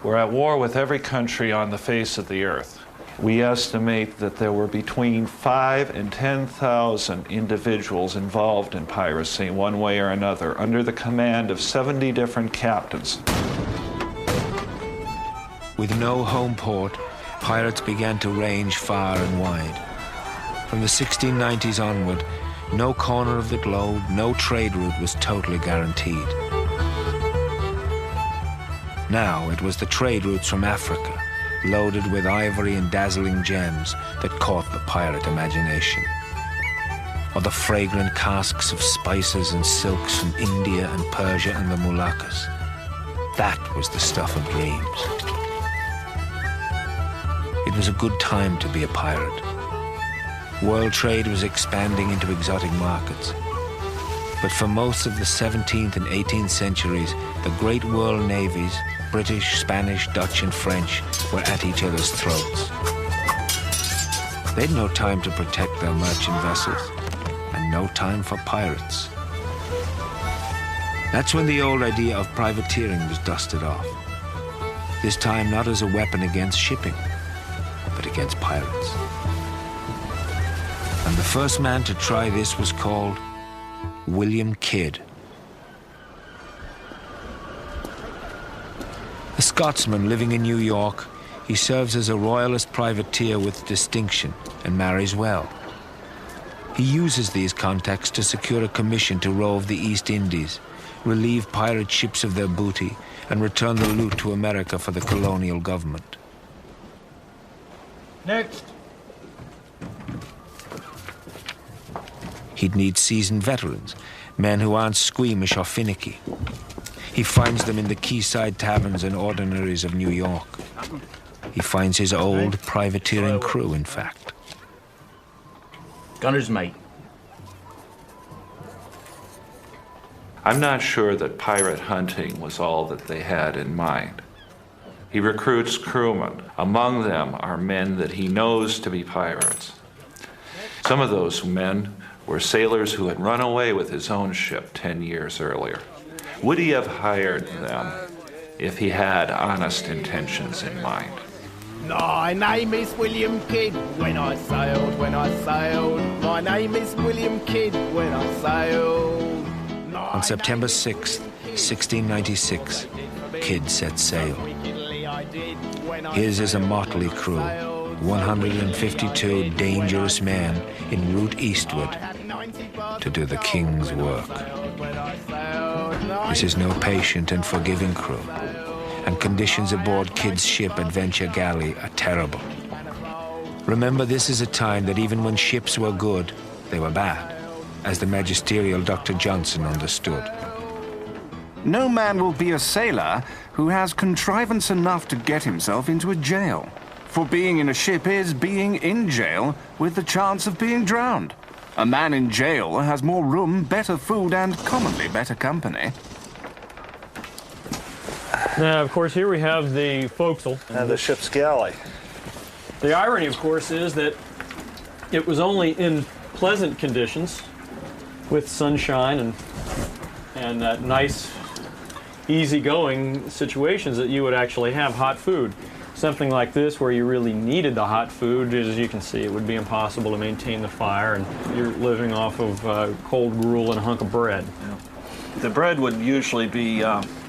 We're at war with every country on the face of the earth. We estimate that there were between 5,000 and 10,000 individuals involved in piracy one way or another, under the command of 70 different captains. With no home port, pirates began to range far and wide. From the 1690s onward, no corner of the globe, no trade route was totally guaranteed. Now it was the trade routes from Africa, loaded with ivory and dazzling gems, that caught the pirate imagination. Or the fragrant casks of spices and silks from India and Persia and the Moluccas. That was the stuff of dreams. It was a good time to be a pirate. World trade was expanding into exotic markets. But for most of the 17th and 18th centuries, the great world navies, British, Spanish, Dutch, and French, were at each other's throats. They'd no time to protect their merchant vessels, and no time for pirates. That's when the old idea of privateering was dusted off. This time not as a weapon against shipping, but against pirates. And the first man to try this was called William Kidd. A Scotsman living in New York, he serves as a royalist privateer with distinction and marries well. He uses these contacts to secure a commission to rove the East Indies, relieve pirate ships of their booty, and return the loot to America for the colonial government. Next. He'd need seasoned veterans, men who aren't squeamish or finicky. He finds them in the quayside taverns and ordinaries of New York. He finds his old privateering crew, in fact. Gunner's mate. I'm not sure that pirate hunting was all that they had in mind. He recruits crewmen. Among them are men that he knows to be pirates. Some of those men were sailors who had run away with his own ship 10 years earlier. Would he have hired them if he had honest intentions in mind? My name is William Kidd. When I sailed. My name is William Kidd. When I sailed. On September 6th, 1696, Kidd set sail. His is a motley crew, 152 dangerous men en route eastward to do the king's work. This is no patient and forgiving crew, and conditions aboard Kidd's ship Adventure Galley are terrible. Remember, this is a time that even when ships were good, they were bad, as the magisterial Dr. Johnson understood. No man will be a sailor who has contrivance enough to get himself into a jail. For being in a ship is being in jail with the chance of being drowned. A man in jail has more room, better food, and commonly better company. Now, of course, here we have the forecastle. And the ship's galley. The irony, of course, is that it was only in pleasant conditions with sunshine and nice, easygoing situations that you would actually have hot food. Something like this, where you really needed the hot food, as you can see, it would be impossible to maintain the fire, and you're living off of cold gruel and a hunk of bread. Yeah. The bread would usually be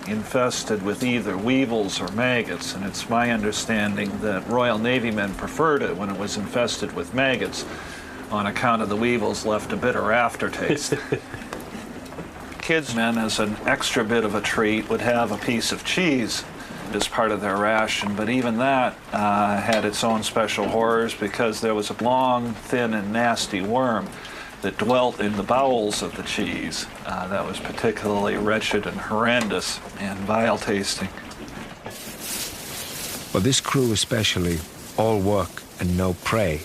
infested with either weevils or maggots, and it's my understanding that Royal Navy men preferred it when it was infested with maggots, on account of the weevils left a bitter aftertaste. Kids men, as an extra bit of a treat, would have a piece of cheese as part of their ration, but even that had its own special horrors, because there was a long, thin, and nasty worm that dwelt in the bowels of the cheese that was particularly wretched and horrendous and vile tasting. Well, this crew especially, all work and no prey,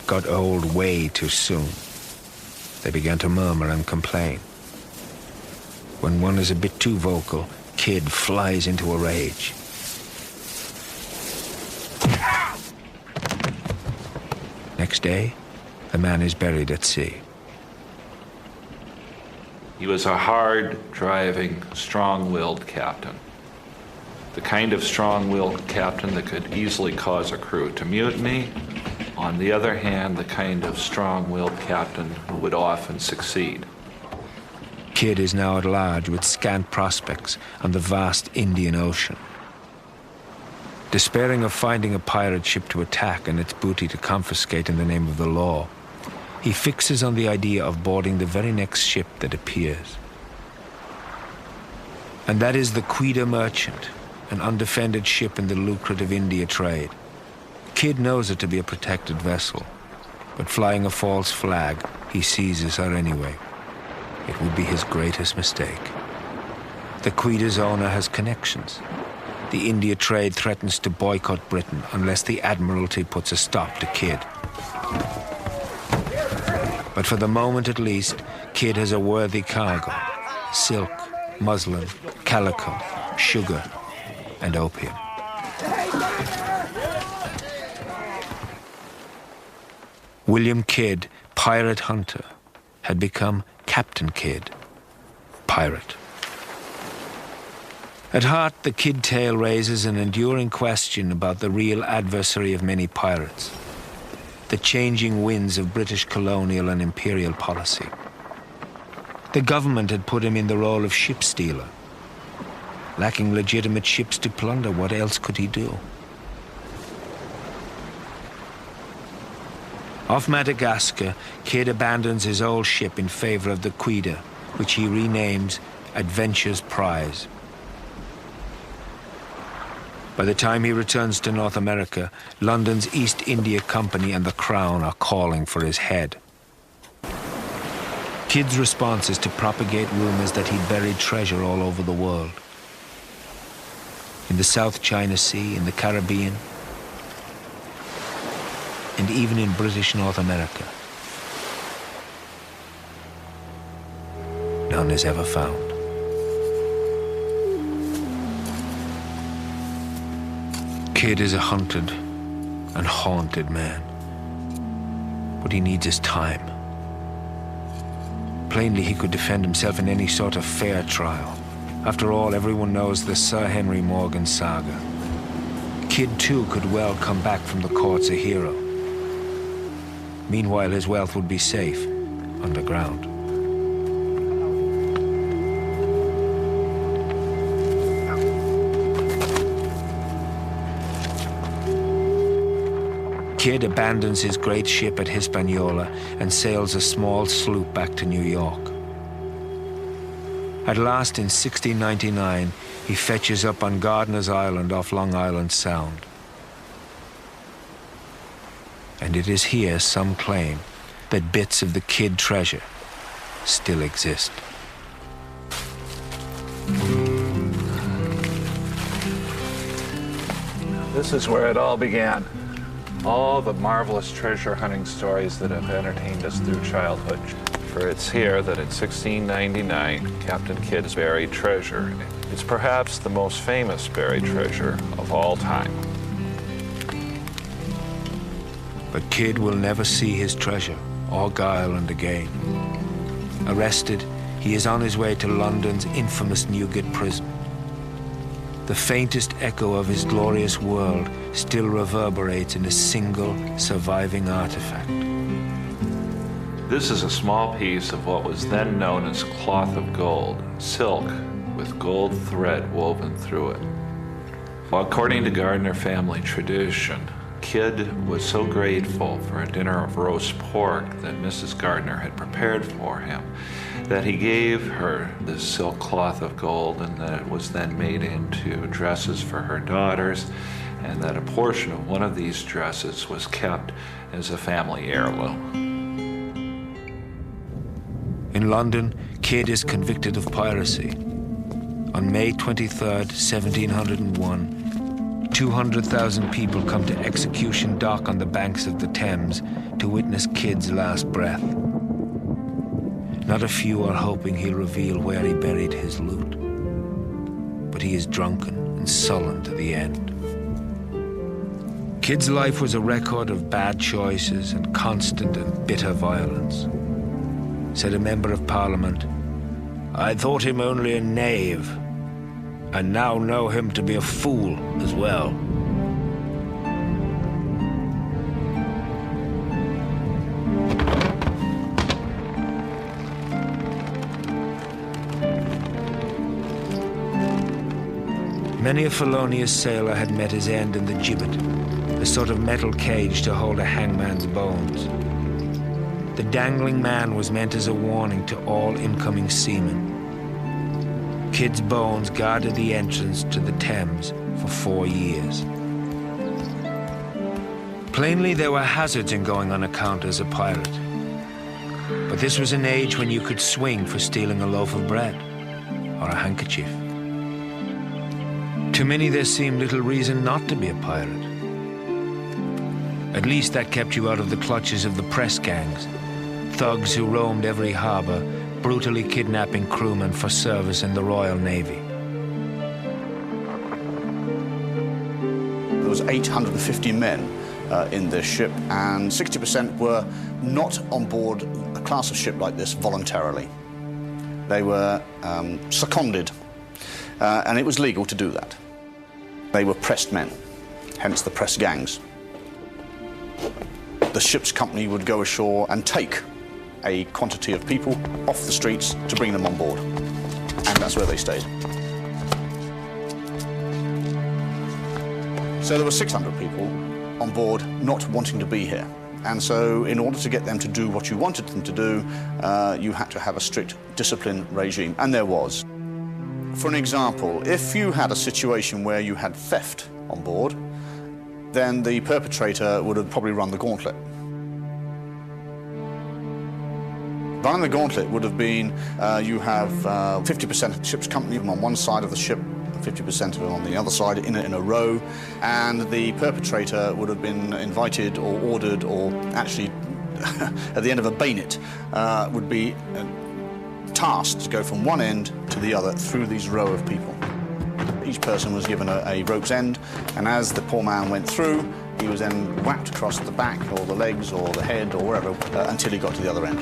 got old way too soon. They began to murmur and complain. When one is a bit too vocal, Kidd flies into a rage. Next day, the man is buried at sea. He was a hard-driving, strong-willed captain. the kind of strong-willed captain that could easily cause a crew to mutiny. On the other hand, the kind of strong-willed captain who would often succeed. Kidd is now at large with scant prospects on the vast Indian Ocean. Despairing of finding a pirate ship to attack and its booty to confiscate in the name of the law, he fixes on the idea of boarding the very next ship that appears. And that is the Quetta Merchant, an undefended ship in the lucrative India trade. Kidd knows it to be a protected vessel, but flying a false flag, he seizes her anyway. It would be his greatest mistake. The Quetta's owner has connections. The India trade threatens to boycott Britain unless the Admiralty puts a stop to Kidd. But for the moment at least, Kidd has a worthy cargo: silk, muslin, calico, sugar, and opium. William Kidd, pirate hunter, had become Captain Kidd, pirate. At heart, the Kidd tale raises an enduring question about the real adversary of many pirates: the changing winds of British colonial and imperial policy. The government had put him in the role of ship stealer. Lacking legitimate ships to plunder, what else could he do? Off Madagascar, Kidd abandons his old ship in favor of the Quetta, which he renames Adventure's Prize. By the time he returns to North America, London's East India Company and the Crown are calling for his head. Kidd's response is to propagate rumors that he buried treasure all over the world. In the South China Sea, in the Caribbean, and even in British North America. None is ever found. Kidd is a hunted and haunted man. What he needs is time. Plainly, he could defend himself in any sort of fair trial. After all, everyone knows the Sir Henry Morgan saga. Kidd, too, could well come back from the courts a hero. Meanwhile, his wealth would be safe underground. Kidd abandons his great ship at Hispaniola and sails a small sloop back to New York. At last, in 1699, he fetches up on Gardiner's Island off Long Island Sound. And it is here, some claim, that bits of the Kidd treasure still exist. This is where it all began. All the marvelous treasure hunting stories that have entertained us through childhood. For it's here that in 1699, Captain Kidd's buried treasure is perhaps the most famous buried treasure of all time. But Kidd will never see his treasure or Ireland again. Arrested, he is on his way to London's infamous Newgate prison. The faintest echo of his glorious world still reverberates in a single surviving artifact. This is a small piece of what was then known as cloth of gold, silk with gold thread woven through it. Well, according to Gardner family tradition, Kidd was so grateful for a dinner of roast pork that Mrs. Gardner had prepared for him that he gave her this silk cloth of gold, and that it was then made into dresses for her daughters, and that a portion of one of these dresses was kept as a family heirloom. In London, Kidd is convicted of piracy. On May 23rd, 1701, 200,000 people come to Execution Dock on the banks of the Thames to witness Kidd's last breath. Not a few are hoping he'll reveal where he buried his loot. But he is drunken and sullen to the end. Kidd's life was a record of bad choices and constant and bitter violence. Said a member of Parliament, "I thought him only a knave. and now know him to be a fool as well. Many a felonious sailor had met his end in the gibbet, a sort of metal cage to hold a hangman's bones. The dangling man was meant as a warning to all incoming seamen. Kidd's bones guarded the entrance to the Thames for 4 years. Plainly, there were hazards in going on account as a pirate. But this was an age when you could swing for stealing a loaf of bread or a handkerchief. To many, there seemed little reason not to be a pirate. At least that kept you out of the clutches of the press gangs, thugs who roamed every harbor, brutally kidnapping crewmen for service in the Royal Navy. There was 850 men in this ship, and 60% were not on board a class of ship like this voluntarily. They were seconded, and it was legal to do that. They were pressed men, hence the press gangs. The ship's company would go ashore and take a quantity of people off the streets to bring them on board, and that's where they stayed. So there were 600 people on board not wanting to be here, and so in order to get them to do what you wanted them to do, you had to have a strict discipline regime, and there was. For an example, if you had a situation where you had theft on board, then the perpetrator would have probably run the gauntlet. Running the gauntlet would have been you have 50% of the ship's company on one side of the ship, 50% of it on the other side in a row, and the perpetrator would have been invited or ordered or actually at the end of a bayonet would be tasked to go from one end to the other through these row of people. Each person was given a rope's end, and as the poor man went through, he was then whacked across the back or the legs or the head or wherever until he got to the other end.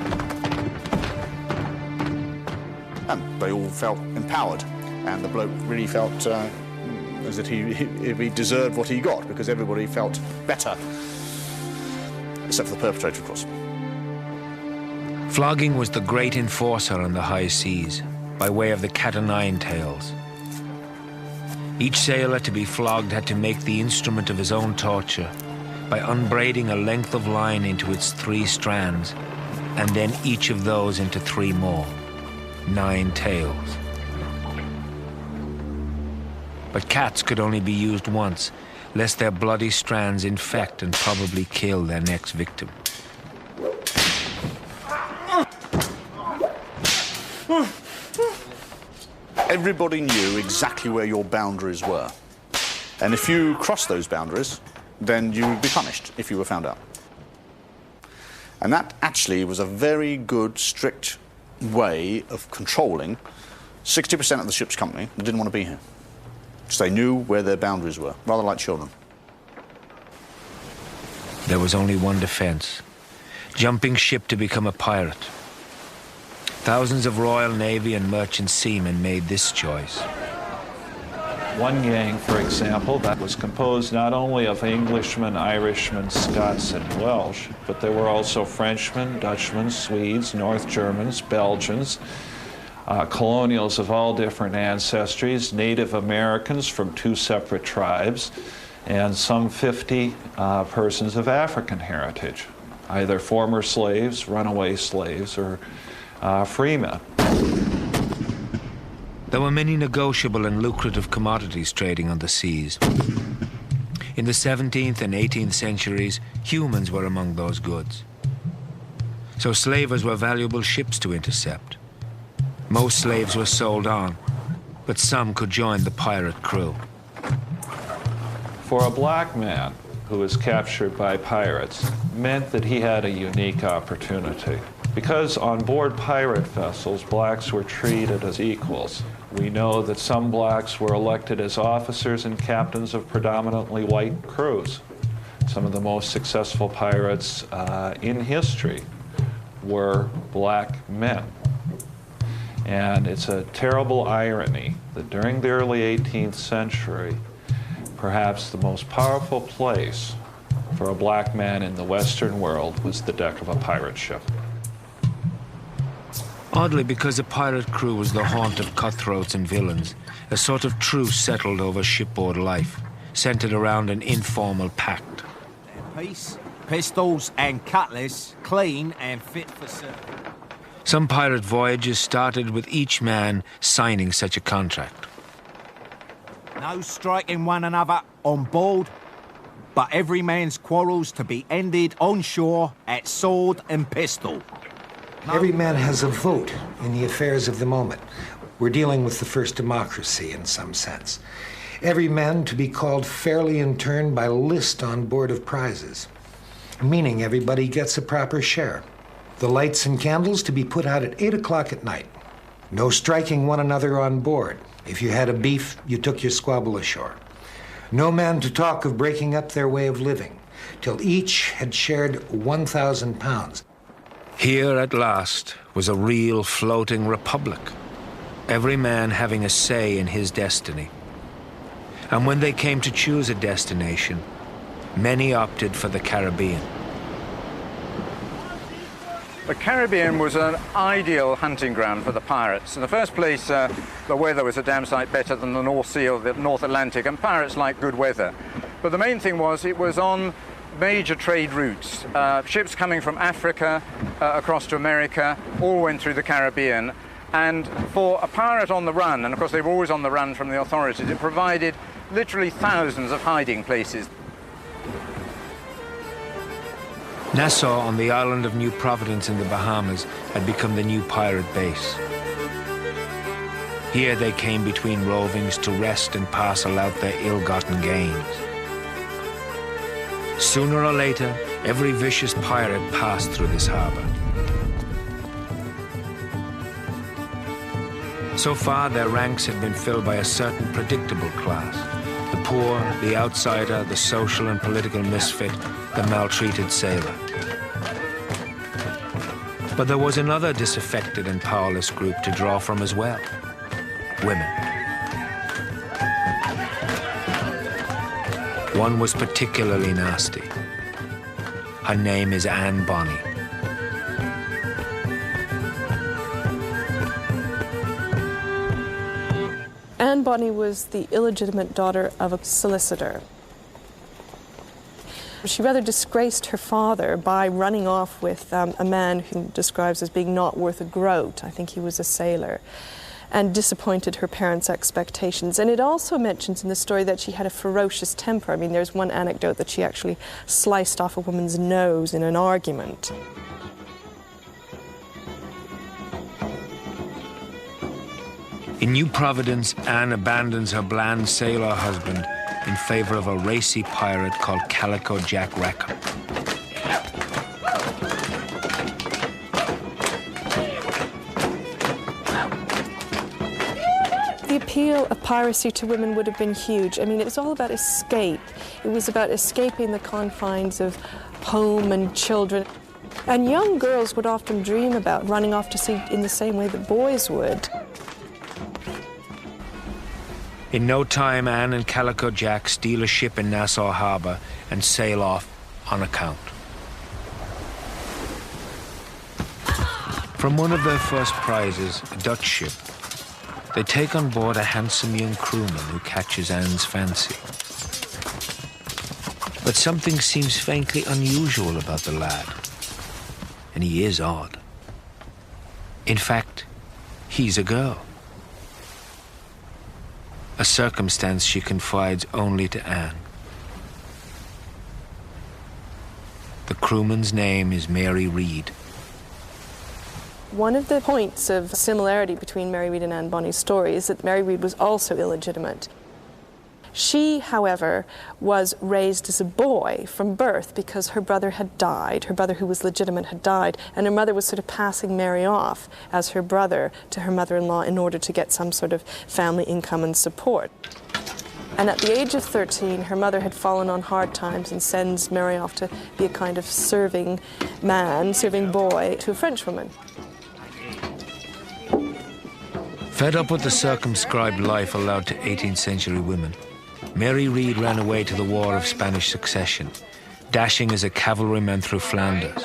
And they all felt empowered, and the bloke really felt as if he deserved what he got, because everybody felt better, except for the perpetrator, of course. Flogging was the great enforcer on the high seas, by way of the cat-o'-nine-tails. Each sailor to be flogged had to make the instrument of his own torture by unbraiding a length of line into its 3 strands, and then each of those into 3 more, 9 tails. But cats could only be used once, lest their bloody strands infect and probably kill their next victim. Everybody knew exactly where your boundaries were. And if you crossed those boundaries, then you would be punished if you were found out. And that actually was a very good, strict way of controlling 60% of the ship's company that didn't want to be here. So they knew where their boundaries were, rather like children. There was only one defense: jumping ship to become a pirate. Thousands of Royal Navy and merchant seamen made this choice. One gang, for example, that was composed not only of Englishmen, Irishmen, Scots, and Welsh, but there were also Frenchmen, Dutchmen, Swedes, North Germans, Belgians, colonials of all different ancestries, Native Americans from 2 separate tribes, and some 50 persons of African heritage, either former slaves, runaway slaves, or freemen. There were many negotiable and lucrative commodities trading on the seas. In the 17th and 18th centuries, humans were among those goods. So slavers were valuable ships to intercept. Most slaves were sold on, but some could join the pirate crew. For a black man who was captured by pirates meant that he had a unique opportunity. Because on board pirate vessels, blacks were treated as equals. We know that some blacks were elected as officers and captains of predominantly white crews. Some of the most successful pirates in history were black men. And it's a terrible irony that during the early 18th century, perhaps the most powerful place for a black man in the Western world was the deck of a pirate ship. Oddly, because a pirate crew was the haunt of cutthroats and villains, a sort of truce settled over shipboard life, centered around an informal pact. Peace, pistols and cutlass, clean and fit for service. Some pirate voyages started with each man signing such a contract. No striking one another on board, but every man's quarrels to be ended on shore at sword and pistol. Every man has a vote in the affairs of the moment. We're dealing with the first democracy in some sense. Every man to be called fairly in turn by list on board of prizes, meaning everybody gets a proper share. The lights and candles to be put out at 8 o'clock at night. No striking one another on board. If you had a beef, you took your squabble ashore. No man to talk of breaking up their way of living, till each had shared 1,000 pounds. Here at last was a real floating republic, every man having a say in his destiny. And when they came to choose a destination, many opted for the Caribbean. The Caribbean was an ideal hunting ground for the pirates. In the first place, the weather was a damn sight better than the North Sea or the North Atlantic, and pirates like good weather. But the main thing was it was on major trade routes. Ships coming from Africa across to America all went through the Caribbean. And for a pirate on the run, and of course they were always on the run from the authorities, it provided literally thousands of hiding places. Nassau on the island of New Providence in the Bahamas had become the new pirate base. Here they came between rovings to rest and parcel out their ill-gotten gains. Sooner or later, every vicious pirate passed through this harbor. So far, their ranks had been filled by a certain predictable class. The poor, the outsider, the social and political misfit, the maltreated sailor. But there was another disaffected and powerless group to draw from as well: women. One was particularly nasty. Her name is Anne Bonny. Anne Bonny was the illegitimate daughter of a solicitor. She rather disgraced her father by running off with a man who describes as being not worth a groat. I think he was a sailor, and disappointed her parents' expectations. And it also mentions in the story that she had a ferocious temper. I mean, there's one anecdote that she actually sliced off a woman's nose in an argument. In New Providence, Anne abandons her bland sailor husband in favor of a racy pirate called Calico Jack Rackham. The appeal of piracy to women would have been huge. I mean, it was all about escape. It was about escaping the confines of home and children. And young girls would often dream about running off to sea in the same way that boys would. In no time, Anne and Calico Jack steal a ship in Nassau Harbor and sail off on account. From one of their first prizes, a Dutch ship, they take on board a handsome young crewman who catches Anne's fancy. But something seems faintly unusual about the lad, and he is odd. In fact, he's a girl. A circumstance she confides only to Anne. The crewman's name is Mary Read. One of the points of similarity between Mary Read and Anne Bonny's story is that Mary Read was also illegitimate. She, however, was raised as a boy from birth because her brother had died. Her brother, who was legitimate, had died, and her mother was sort of passing Mary off as her brother to her mother-in-law in order to get some sort of family income and support. And at the age of 13, her mother had fallen on hard times and sends Mary off to be a kind of serving boy to a Frenchwoman. Fed up with the circumscribed life allowed to 18th century women, Mary Read ran away to the War of Spanish Succession, dashing as a cavalryman through Flanders.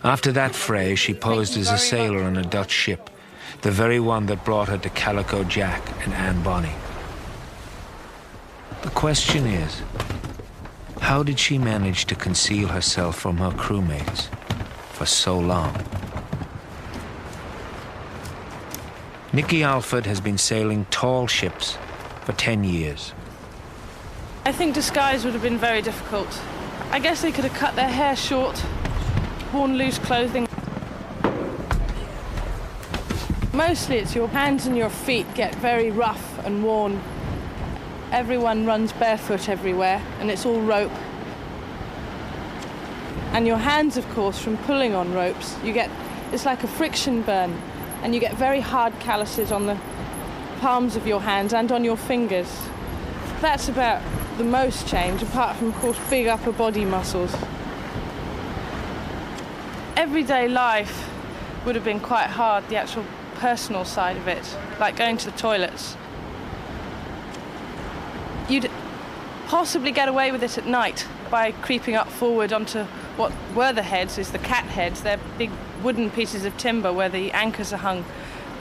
After that fray, she posed as a sailor on a Dutch ship, the very one that brought her to Calico Jack and Anne Bonny. The question is, how did she manage to conceal herself from her crewmates for so long? Nicky Alford has been sailing tall ships for 10 years. I think disguise would have been very difficult. I guess they could have cut their hair short, worn loose clothing. Mostly it's your hands and your feet get very rough and worn. Everyone runs barefoot everywhere, and it's all rope. And your hands, of course, from pulling on ropes, it's like a friction burn, and you get very hard calluses on the palms of your hands and on your fingers. That's about the most change, apart from, of course, big upper body muscles. Everyday life would have been quite hard, the actual personal side of it, like going to the toilets. You'd possibly get away with it at night by creeping up forward onto what were the heads, is the cat heads. They're big wooden pieces of timber where the anchors are hung,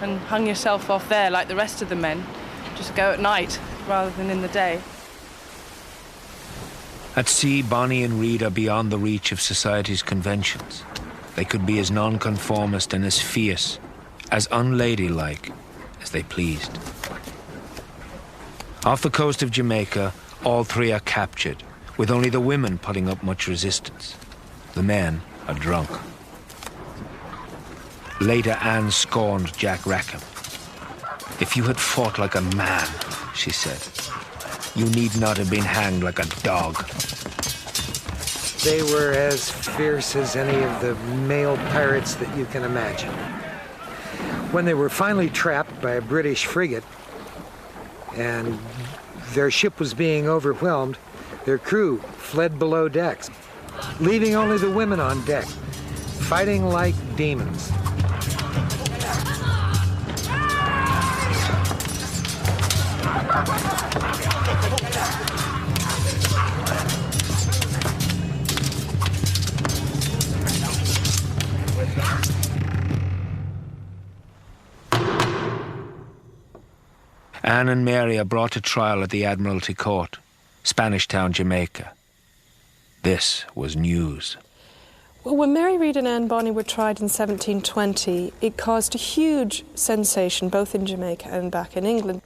and hung yourself off there like the rest of the men. Just go at night rather than in the day. At sea, Bonny and Read are beyond the reach of society's conventions. They could be as nonconformist and as fierce, as unladylike as they pleased. Off the coast of Jamaica, all three are captured, with only the women putting up much resistance. The men are drunk. Later, Anne scorned Jack Rackham. "If you had fought like a man," she said, "you need not have been hanged like a dog." They were as fierce as any of the male pirates that you can imagine. When they were finally trapped by a British frigate and their ship was being overwhelmed, their crew fled below decks, leaving only the women on deck, fighting like demons. Anne and Mary are brought to trial at the Admiralty Court, Spanish Town, Jamaica. This was news. Well, when Mary Read and Anne Bonny were tried in 1720, it caused a huge sensation both in Jamaica and back in England.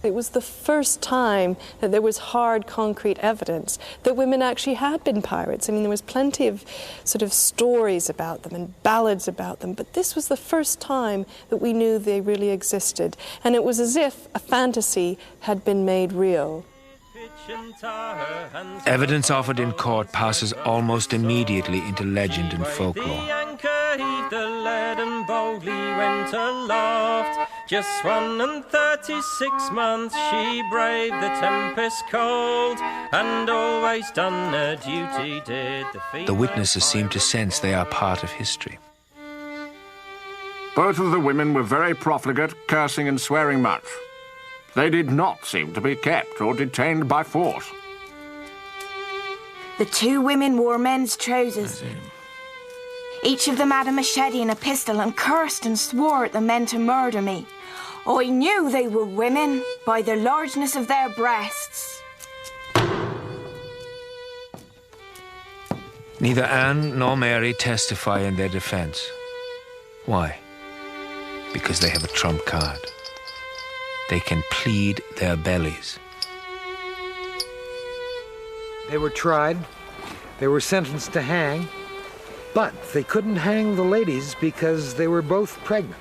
It was the first time that there was hard, concrete evidence that women actually had been pirates. I mean, there was plenty of sort of stories about them and ballads about them, but this was the first time that we knew they really existed. And it was as if a fantasy had been made real. Evidence offered in court passes almost immediately into legend and folklore. The anchor heaved the lead and boldly went aloft. Just 36 months she braved the tempest cold, and always done her duty did The witnesses seem to sense they are part of history. Both of the women were very profligate, cursing and swearing much. They did not seem to be kept or detained by force. The two women wore men's trousers. Each of them had a machete and a pistol and cursed and swore at the men to murder me. I knew they were women by the largeness of their breasts. Neither Anne nor Mary testify in their defense. Why? Because they have a trump card. They can plead their bellies. They were tried, they were sentenced to hang, but they couldn't hang the ladies because they were both pregnant.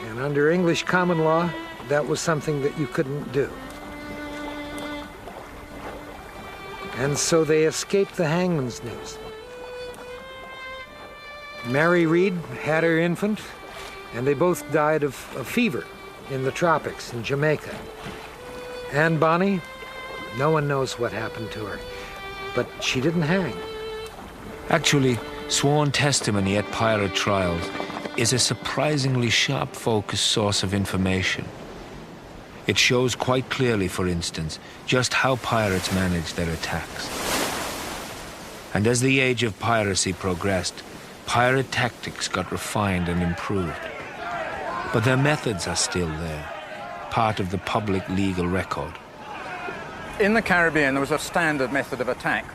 And under English common law, that was something that you couldn't do. And so they escaped the hangman's noose. Mary Read had her infant, and they both died of fever in the tropics in Jamaica. Anne Bonny, no one knows what happened to her, but she didn't hang. Actually, sworn testimony at pirate trials is a surprisingly sharp-focused source of information. It shows quite clearly, for instance, just how pirates managed their attacks. And as the age of piracy progressed, pirate tactics got refined and improved. But their methods are still there, part of the public legal record. In the Caribbean, there was a standard method of attack.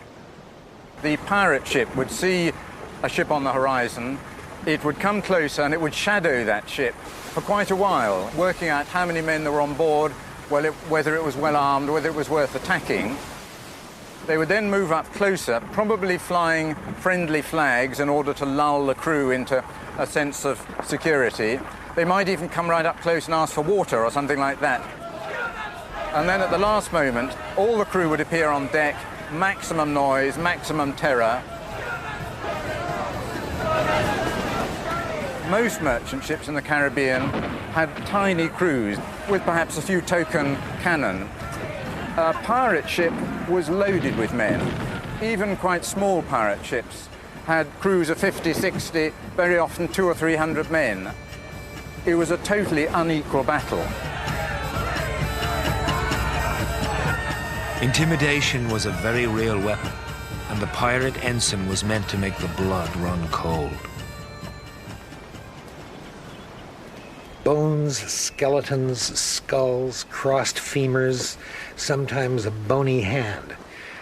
The pirate ship would see a ship on the horizon, it would come closer and it would shadow that ship for quite a while, working out how many men there were on board, whether it was well armed, whether it was worth attacking. They would then move up closer, probably flying friendly flags in order to lull the crew into a sense of security. They might even come right up close and ask for water or something like that. And then at the last moment, all the crew would appear on deck, maximum noise, maximum terror. Most merchant ships in the Caribbean had tiny crews with perhaps a few token cannon. A pirate ship was loaded with men. Even quite small pirate ships had crews of 50, 60, very often 200 or 300 men. It was a totally unequal battle. Intimidation was a very real weapon, and the pirate ensign was meant to make the blood run cold. Bones, skeletons, skulls, crossed femurs, sometimes a bony hand.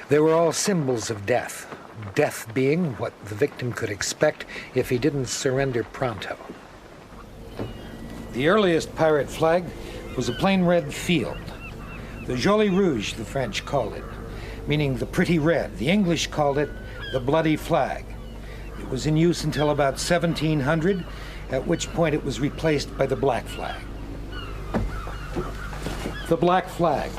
They were all symbols of death, death being what the victim could expect if he didn't surrender pronto. The earliest pirate flag was a plain red field. The Joli Rouge, the French called it, meaning the pretty red. The English called it the bloody flag. It was in use until about 1700, at which point it was replaced by the black flag. The black flag.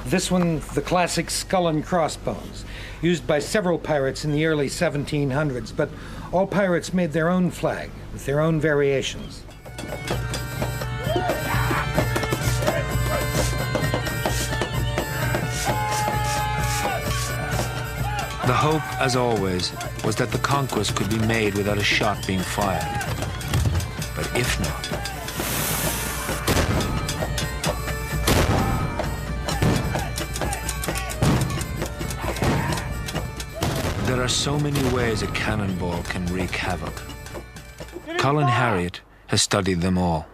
This one, the classic skull and crossbones, used by several pirates in the early 1700s, but all pirates made their own flag with their own variations. The hope, as always, was that the conquest could be made without a shot being fired. But if not, there are so many ways a cannonball can wreak havoc. Colin Harriott has studied them all.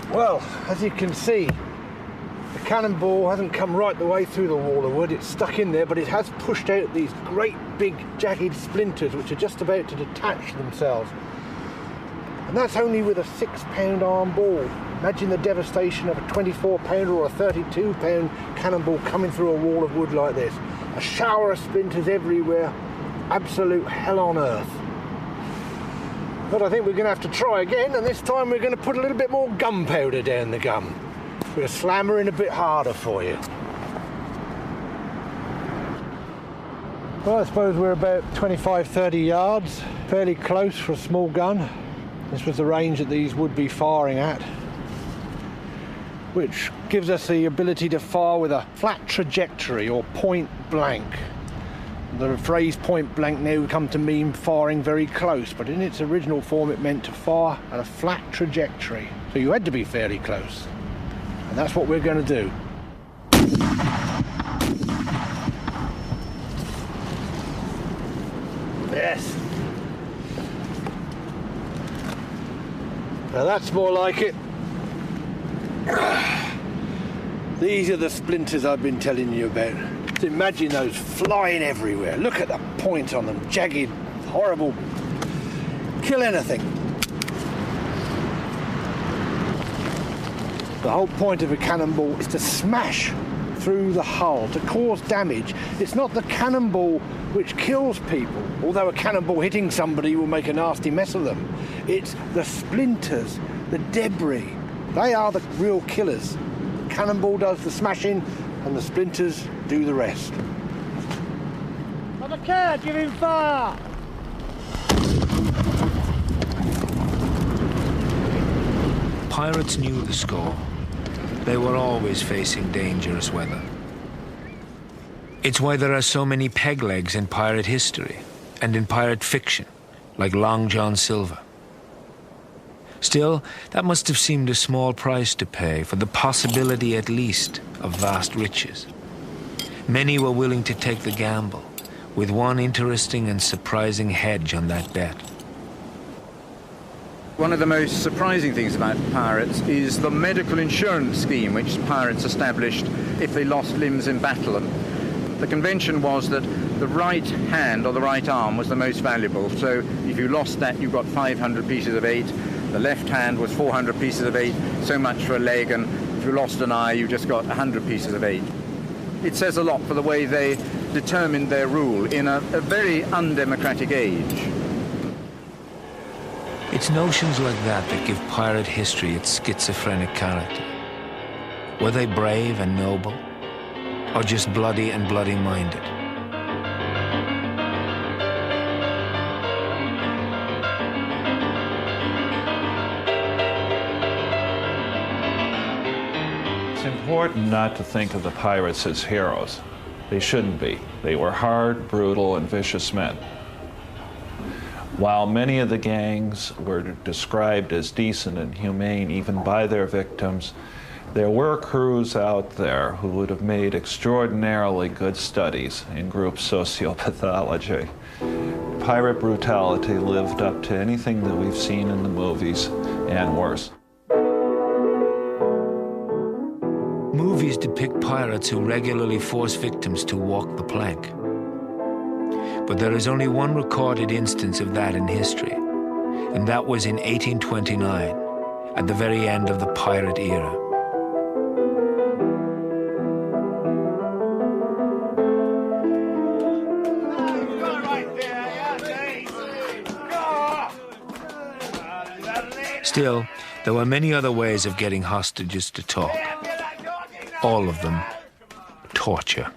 Well, as you can see, the cannonball hasn't come right the way through the wall of wood. It's stuck in there, but it has pushed out these great big jagged splinters which are just about to detach themselves. And that's only with a 6-pound arm ball. Imagine the devastation of a 24-pounder or a 32-pound cannonball coming through a wall of wood like this. A shower of splinters everywhere. Absolute hell on earth. But I think we're going to have to try again, and this time we're going to put a little bit more gunpowder down the gun. We're going to slam her in a bit harder for you. Well, I suppose we're about 25-30 yards, fairly close for a small gun. This was the range that these would be firing at, which gives us the ability to fire with a flat trajectory or point blank. The phrase point blank now come to mean firing very close, but in its original form it meant to fire at a flat trajectory. So you had to be fairly close. And that's what we're going to do. Yes. Now that's more like it. These are the splinters I've been telling you about. Imagine those flying everywhere. Look at the point on them. Jagged, horrible. Kill anything. The whole point of a cannonball is to smash through the hull, to cause damage. It's not the cannonball which kills people, although a cannonball hitting somebody will make a nasty mess of them. It's the splinters, the debris. They are the real killers. The cannonball does the smashing, and the splinters do the rest. I can! Give him fire! Pirates knew the score. They were always facing dangerous weather. It's why there are so many peg legs in pirate history and in pirate fiction, like Long John Silver. Still, that must have seemed a small price to pay for the possibility, at least, of vast riches. Many were willing to take the gamble, with one interesting and surprising hedge on that bet. One of the most surprising things about pirates is the medical insurance scheme which pirates established if they lost limbs in battle. And the convention was that the right hand or the right arm was the most valuable. So if you lost that, you got 500 pieces of 8. The left hand was 400 pieces of 8, so much for a leg, and if you lost an eye, you just got 100 pieces of 8. It says a lot for the way they determined their rule in a very undemocratic age. It's notions like that that give pirate history its schizophrenic character. Were they brave and noble, or just bloody and bloody-minded? It's important not to think of the pirates as heroes. They shouldn't be. They were hard, brutal, and vicious men. While many of the gangs were described as decent and humane even by their victims, there were crews out there who would have made extraordinarily good studies in group sociopathology. Pirate brutality lived up to anything that we've seen in the movies and worse. Movies depict pirates who regularly force victims to walk the plank. But there is only one recorded instance of that in history, and that was in 1829, at the very end of the pirate era. Still, there were many other ways of getting hostages to talk. All of them torture.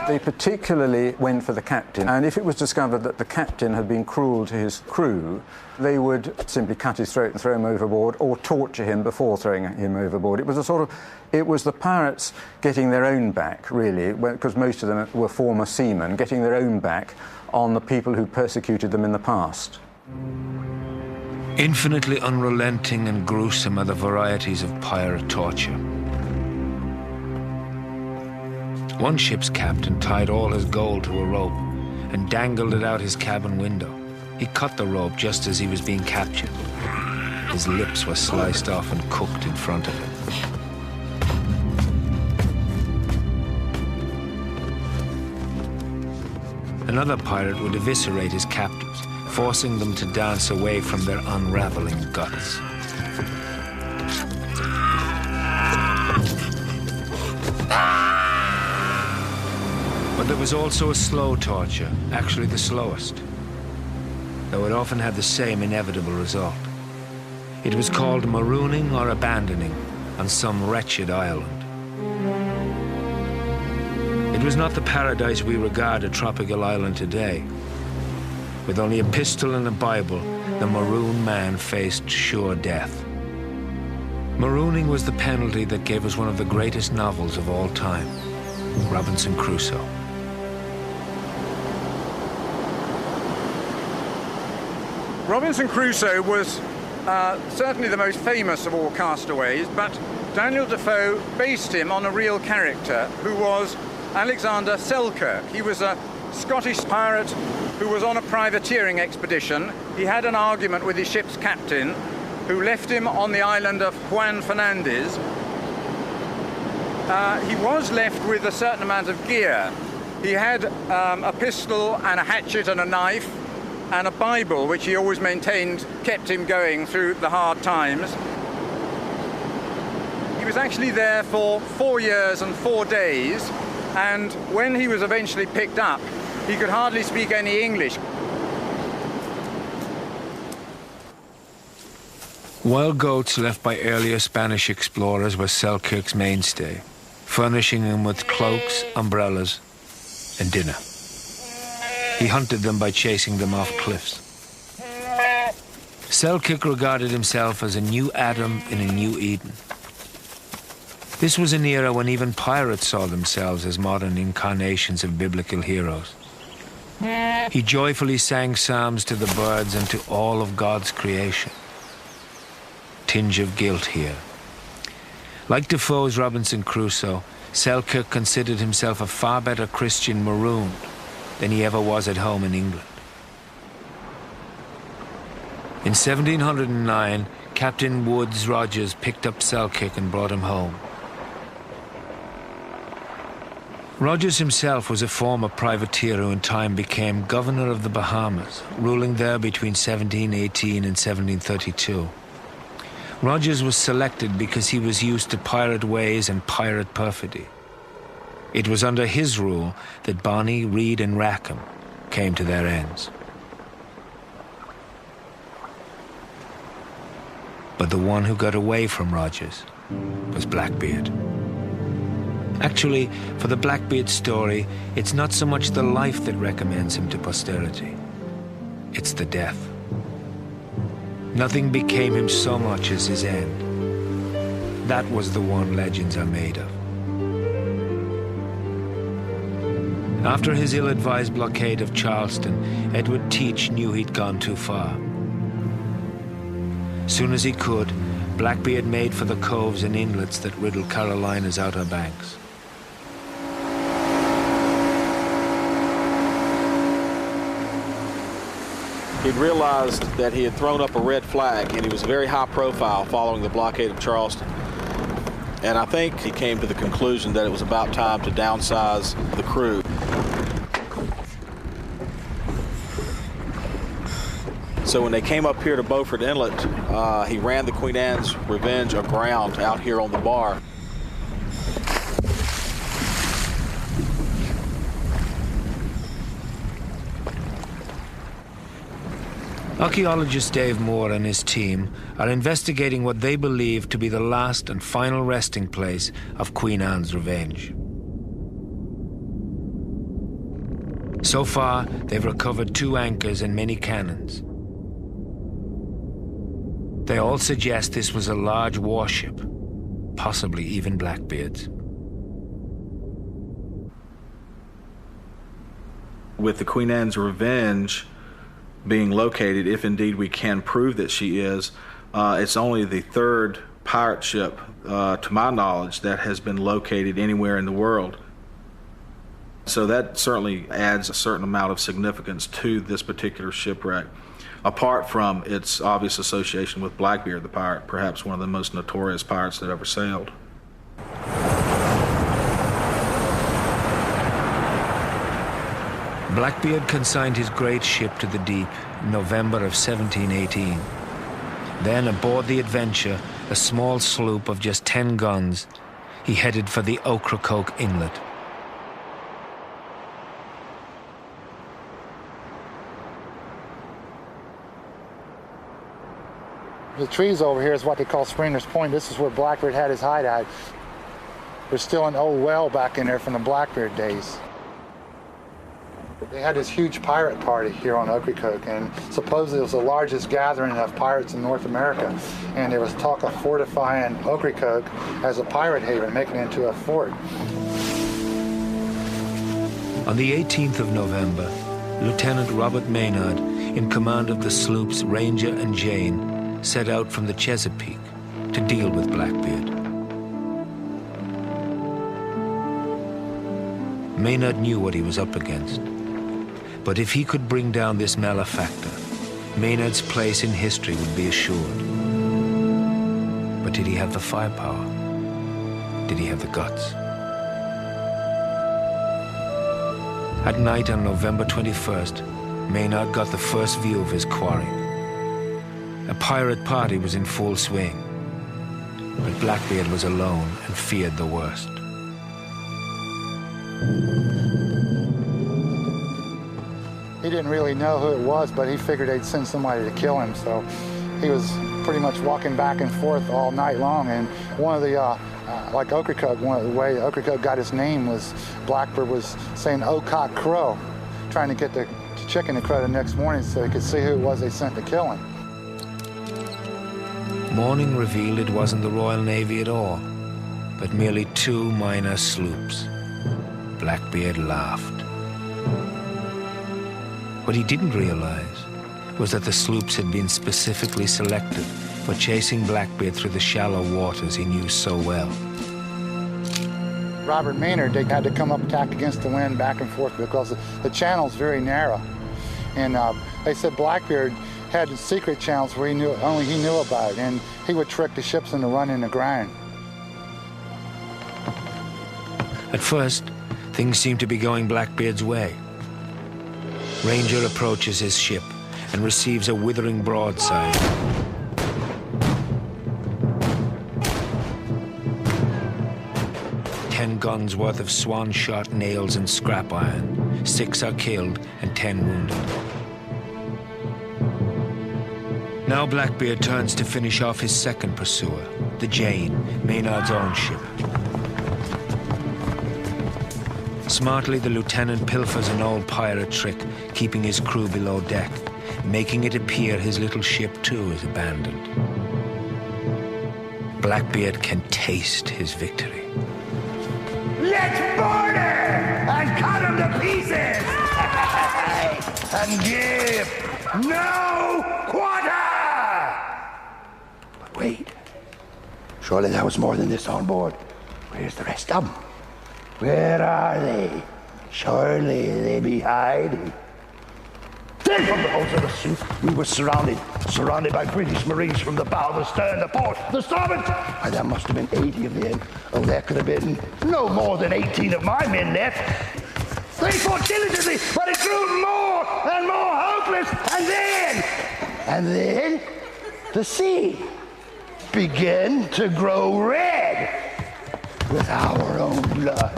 They particularly went for the captain, and if it was discovered that the captain had been cruel to his crew, they would simply cut his throat and throw him overboard, or torture him before throwing him overboard. It was the pirates getting their own back, really, because most of them were former seamen, getting their own back on the people who persecuted them in the past. Infinitely unrelenting and gruesome are the varieties of pirate torture. One ship's captain tied all his gold to a rope and dangled it out his cabin window. He cut the rope just as he was being captured. His lips were sliced off and cooked in front of him. Another pirate would eviscerate his captors, forcing them to dance away from their unraveling guts. But there was also a slow torture, actually the slowest, though it often had the same inevitable result. It was called marooning or abandoning on some wretched island. It was not the paradise we regard a tropical island today. With only a pistol and a Bible, the maroon man faced sure death. Marooning was the penalty that gave us one of the greatest novels of all time, Robinson Crusoe. Robinson Crusoe was certainly the most famous of all castaways, but Daniel Defoe based him on a real character who was Alexander Selkirk. He was a Scottish pirate who was on a privateering expedition. He had an argument with his ship's captain, who left him on the island of Juan Fernandez. He was left with a certain amount of gear. He had a pistol and a hatchet and a knife and a Bible, which he always maintained kept him going through the hard times. He was actually there for 4 years and 4 days, and when he was eventually picked up, he could hardly speak any English. Wild goats left by earlier Spanish explorers were Selkirk's mainstay, furnishing him with cloaks, umbrellas, and dinner. He hunted them by chasing them off cliffs. Selkirk regarded himself as a new Adam in a new Eden. This was an era when even pirates saw themselves as modern incarnations of biblical heroes. He joyfully sang psalms to the birds and to all of God's creation. Tinge of guilt here. Like Defoe's Robinson Crusoe, Selkirk considered himself a far better Christian marooned than he ever was at home in England. In 1709, Captain Woodes Rogers picked up Selkirk and brought him home. Rogers himself was a former privateer who in time became governor of the Bahamas, ruling there between 1718 and 1732. Rogers was selected because he was used to pirate ways and pirate perfidy. It was under his rule that Bonny, Reed, and Rackham came to their ends. But the one who got away from Rogers was Blackbeard. Actually, for the Blackbeard story, it's not so much the life that recommends him to posterity. It the death. Nothing became him so much as his end. That was the one legends are made of. After his ill-advised blockade of Charleston, Edward Teach knew he'd gone too far. Soon as he could, Blackbeard made for the coves and inlets that riddle Carolina's outer banks. He'd realized that he had thrown up a red flag, and he was very high profile following the blockade of Charleston. And I think he came to the conclusion that it was about time to downsize the crew. So when they came up here to Beaufort Inlet, he ran the Queen Anne's Revenge aground out here on the bar. Archaeologist Dave Moore and his team are investigating what they believe to be the last and final resting place of Queen Anne's Revenge. So far, they've recovered 2 anchors and many cannons. They all suggest this was a large warship, possibly even Blackbeard's. With the Queen Anne's Revenge being located, if indeed we can prove that she is, it's only the 3rd pirate ship, to my knowledge, that has been located anywhere in the world. So that certainly adds a certain amount of significance to this particular shipwreck, apart from its obvious association with Blackbeard the pirate, perhaps one of the most notorious pirates that ever sailed. Blackbeard consigned his great ship to the deep in November of 1718. Then, aboard the Adventure, a small sloop of just 10 guns, he headed for the Ocracoke Inlet. The trees over here is what they call Springer's Point. This is where Blackbeard had his hideout. There's still an old well back in there from the Blackbeard days. They had this huge pirate party here on Ocracoke, and supposedly it was the largest gathering of pirates in North America. And there was talk of fortifying Ocracoke as a pirate haven, making it into a fort. On the 18th of November, Lieutenant Robert Maynard, in command of the sloops Ranger and Jane, set out from the Chesapeake to deal with Blackbeard. Maynard knew what he was up against. But if he could bring down this malefactor, Maynard's place in history would be assured. But did he have the firepower? Did he have the guts? At night on November 21st, Maynard got the first view of his quarry. A pirate party was in full swing, but Blackbeard was alone and feared the worst. He didn't really know who it was, but he figured they'd send somebody to kill him, so he was pretty much walking back and forth all night long, and one of the Like Ocracoke, one of the way Ocracoke got his name was Blackbeard was saying "Oh cock crow," trying to get the chicken to crow the next morning so he could see who it was they sent to kill him. Morning revealed it wasn't the Royal Navy at all, but merely 2 minor sloops. Blackbeard laughed. What he didn't realize was that the sloops had been specifically selected for chasing Blackbeard through the shallow waters he knew so well. Robert Maynard, they had to come up attack against the wind back and forth because the channel's very narrow. And they said Blackbeard had secret channels where only he knew about, and he would trick the ships into running aground. At first, things seemed to be going Blackbeard's way. Ranger approaches his ship and receives a withering broadside. Ten guns worth of swan shot, nails, and scrap iron. 6 are killed and 10 wounded. Now Blackbeard turns to finish off his second pursuer, the Jane, Maynard's own ship. Smartly, the lieutenant pilfers an old pirate trick, keeping his crew below deck, making it appear his little ship too is abandoned. Blackbeard can taste his victory. Let's board her and cut him to pieces! And give no quarter! But wait, surely there was more than this on board. Where's the rest of them? Where are they? Surely they be hiding. Then from the hulls of the sloop, we were surrounded by British Marines from the bow, the stern, the port, the starboard. Why, there must have been 80 of them. Oh, there could have been no more than 18 of my men left. They fought diligently, but it grew more and more hopeless. And then, the sea began to grow red with our own blood.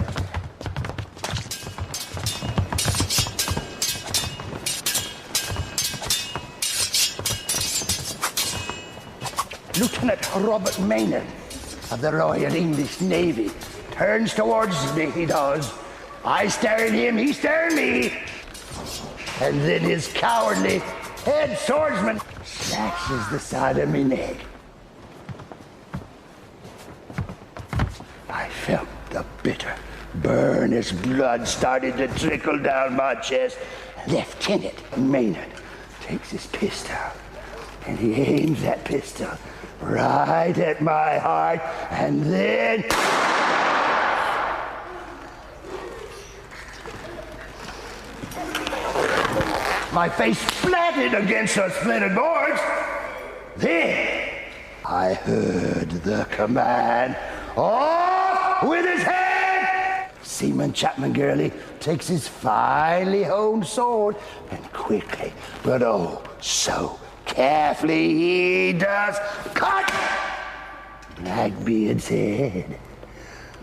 Lieutenant Robert Maynard of the Royal English Navy turns towards me, he does. I stare at him, he stares at me. And then his cowardly head swordsman slashes the side of my neck. I felt the bitter burn as blood started to trickle down my chest. Lieutenant Maynard takes his pistol and he aims that pistol right at my heart, and then my face splattered against those splintered boards. Then I heard the command, "Off with his head!" Seaman Chapman Gurley takes his finely honed sword and quickly, but oh so carefully, he does cut Blackbeard's head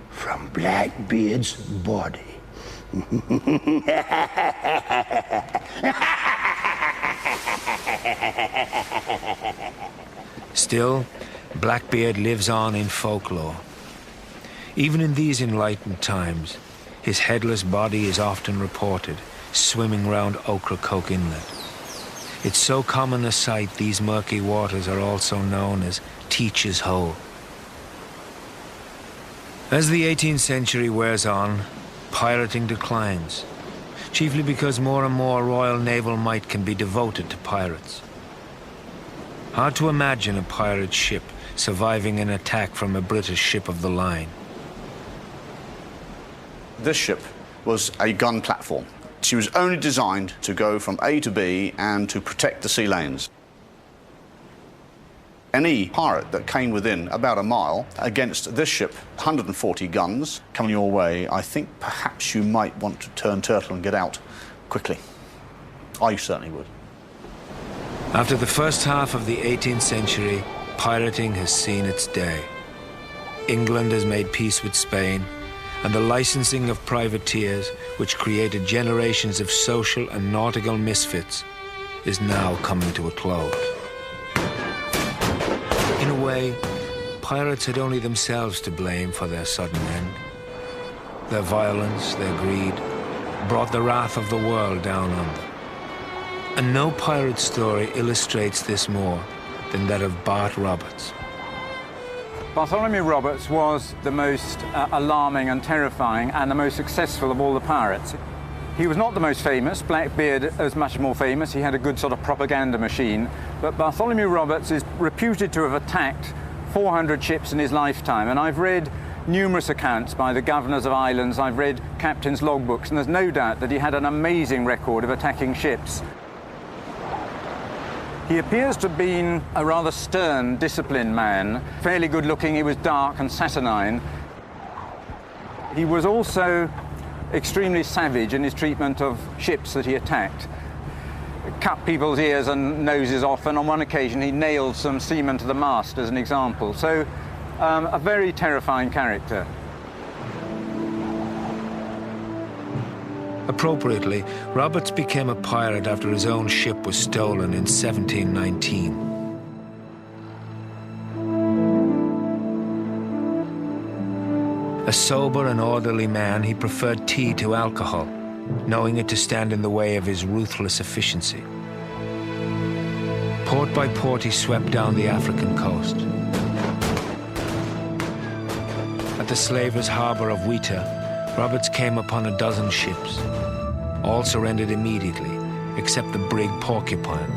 from Blackbeard's body. Still, Blackbeard lives on in folklore. Even in these enlightened times, his headless body is often reported swimming round Ocracoke Inlet. It's so common a sight, these murky waters are also known as Teach's Hole. As the 18th century wears on, pirating declines, chiefly because more and more Royal Naval might can be devoted to pirates. Hard to imagine a pirate ship surviving an attack from a British ship of the line. This ship was a gun platform. She was only designed to go from A to B and to protect the sea lanes. Any pirate that came within about a mile against this ship, 140 guns coming your way, I think perhaps you might want to turn turtle and get out quickly. I certainly would. After the first half of the 18th century, pirating has seen its day. England has made peace with Spain, and the licensing of privateers, which created generations of social and nautical misfits, is now coming to a close. In a way, pirates had only themselves to blame for their sudden end. Their violence, their greed, brought the wrath of the world down on them. And no pirate story illustrates this more than that of Bart Roberts. Bartholomew Roberts was the most alarming and terrifying and the most successful of all the pirates. He was not the most famous. Blackbeard is much more famous. He had a good sort of propaganda machine. But Bartholomew Roberts is reputed to have attacked 400 ships in his lifetime. And I've read numerous accounts by the governors of islands. I've read captains' logbooks, and there's no doubt that he had an amazing record of attacking ships. He appears to have been a rather stern, disciplined man, fairly good-looking. He was dark and saturnine. He was also extremely savage in his treatment of ships that he attacked. Cut people's ears and noses off, and on one occasion he nailed some seamen to the mast as an example. So, a very terrifying character. Appropriately, Roberts became a pirate after his own ship was stolen in 1719. A sober and orderly man, he preferred tea to alcohol, knowing it to stand in the way of his ruthless efficiency. Port by port, he swept down the African coast. At the slavers' harbor of Wita, Roberts came upon a dozen ships. All surrendered immediately, except the brig Porcupine.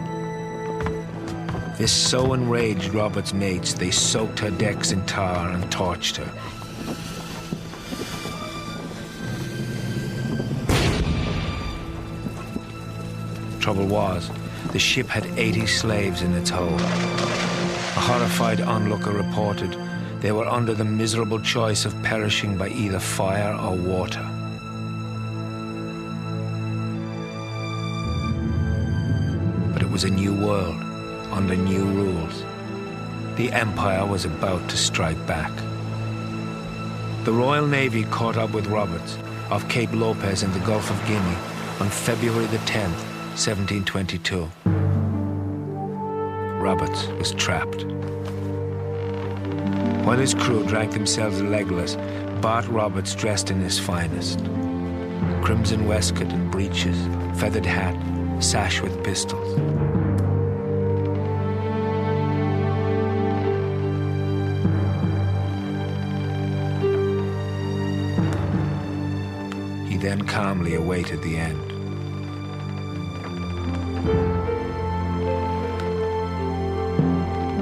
This so enraged Roberts' mates, they soaked her decks in tar and torched her. Trouble was, the ship had 80 slaves in its hold. A horrified onlooker reported they were under the miserable choice of perishing by either fire or water. But it was a new world, under new rules. The Empire was about to strike back. The Royal Navy caught up with Roberts off Cape Lopez in the Gulf of Guinea on February the 10th, 1722. Roberts was trapped. While his crew drank themselves legless, Bart Roberts dressed in his finest. Crimson waistcoat and breeches, feathered hat, sash with pistols. He then calmly awaited the end.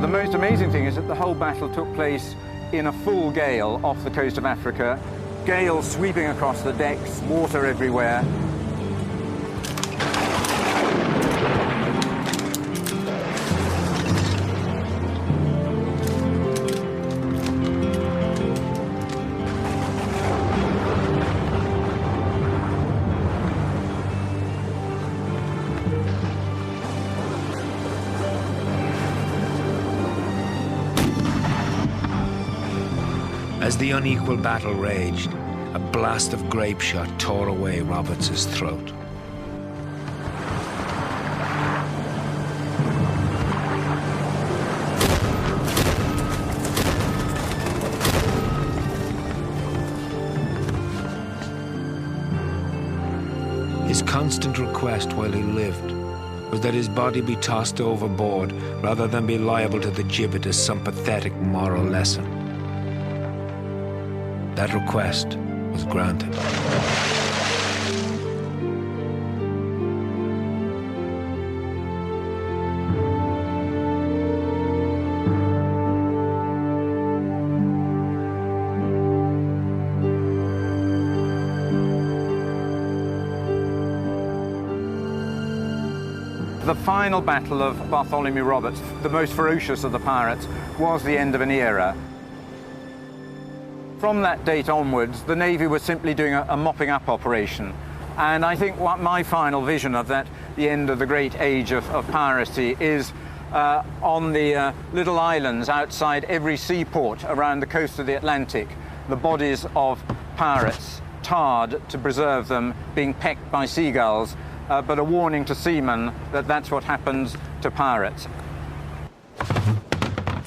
The most amazing thing is that the whole battle took place in a full gale off the coast of Africa. Gale sweeping across the decks, water everywhere. As the unequal battle raged, a blast of grape shot tore away Roberts's throat. His constant request while he lived was that his body be tossed overboard rather than be liable to the gibbet as some pathetic moral lesson. That request was granted. The final battle of Bartholomew Roberts, the most ferocious of the pirates, was the end of an era. From that date onwards, the Navy was simply doing a mopping-up operation. And I think what my final vision of that, the end of the great age of piracy, is on the little islands outside every seaport around the coast of the Atlantic, the bodies of pirates, tarred to preserve them, being pecked by seagulls, but a warning to seamen that that's what happens to pirates.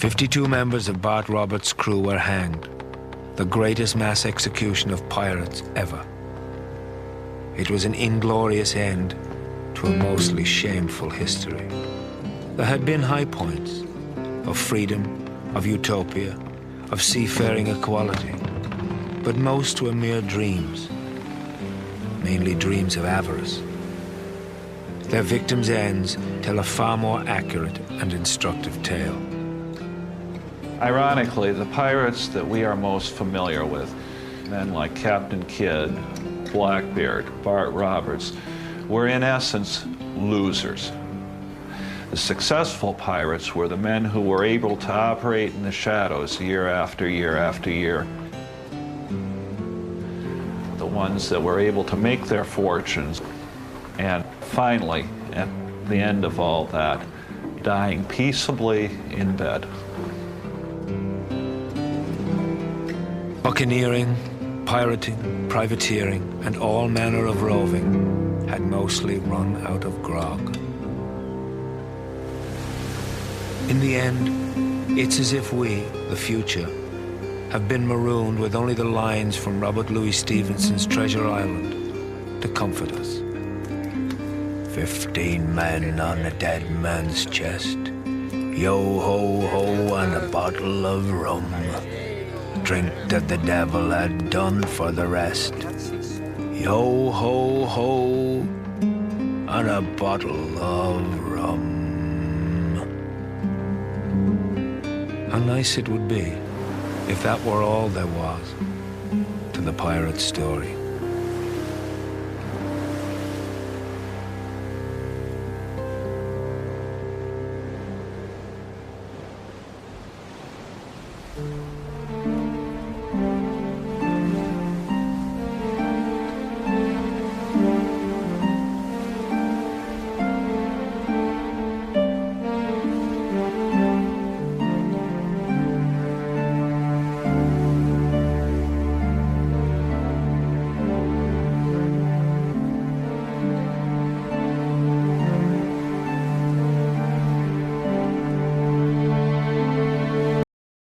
52 members of Bart Roberts' crew were hanged, the greatest mass execution of pirates ever. It was an inglorious end to a mostly shameful history. There had been high points of freedom, of utopia, of seafaring equality, but most were mere dreams, mainly dreams of avarice. Their victims' ends tell a far more accurate and instructive tale. Ironically, the pirates that we are most familiar with, men like Captain Kidd, Blackbeard, Bart Roberts, were in essence losers. The successful pirates were the men who were able to operate in the shadows year after year after year. The ones that were able to make their fortunes, and finally, at the end of all that, dying peaceably in bed. Buccaneering, pirating, privateering, and all manner of roving had mostly run out of grog. In the end, it's as if we, the future, have been marooned with only the lines from Robert Louis Stevenson's Treasure Island to comfort us. 15 men on a dead man's chest, yo-ho-ho and a bottle of rum. Drink that the devil had done for the rest. Yo-ho-ho and a bottle of rum. How nice it would be if that were all there was to the pirate's story.